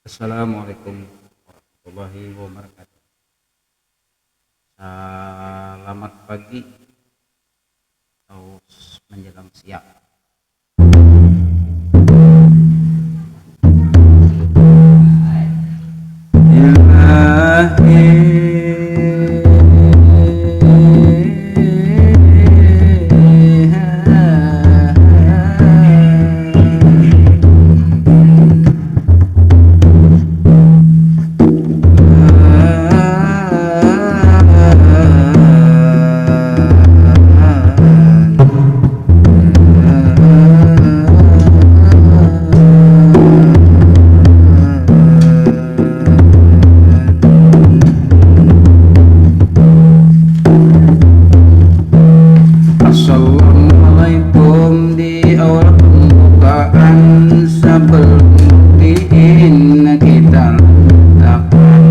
Assalamualaikum warahmatullahi wabarakatuh. Selamat pagi atau menjelang siang. Assalamualaikum di awal pembukaan sebelum buktiin kita letakkan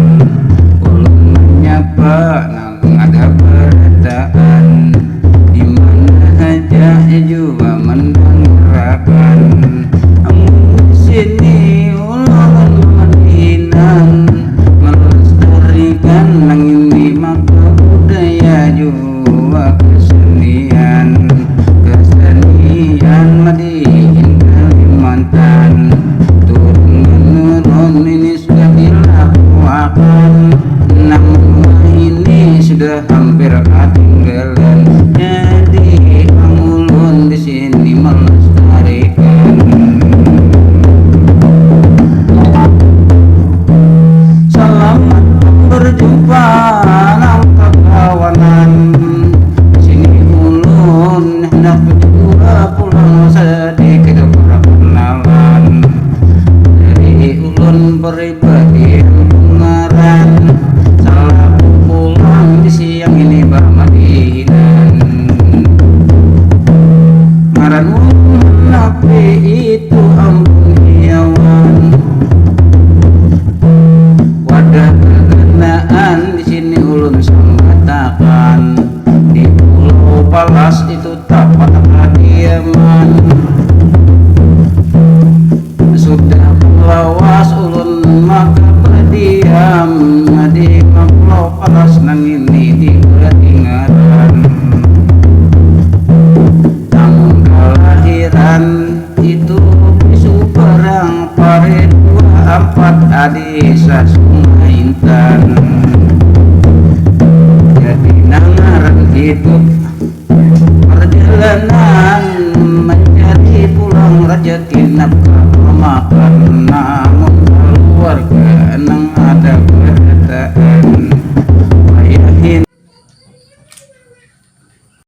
ulun menyapa nang ada berataan dimana aja juga mendengarkan amun sini ulun medinan melestarikan nang ini maka budaya juga kesenian Madiin Kalimantan turun-menurun ini sudah dilakukan, namun ini sudah hampir ketinggalan. Jadi ulun di sini melestarikan. Selamat berjumpa nang kawanan. Sini ulun hendak pulang sedikit perkenalan dari ulun pribadi pengaran salah pulang di siang ini bermadinan ngaran ulun nabi itu ampun hiawan wadah berkenaan di sini ulun sambatakan di Pulau Palas itu tak patah diaman sudah lawas ulun maka berdiam di Pulau Palas nang ini di ketinggalan namun kelahiran itu bisu perang pare 24 Adisa Sungai Intan jadi nangaran hidup perjalanan mencari pulang rezeki nafkah makan namun keluarga nang ada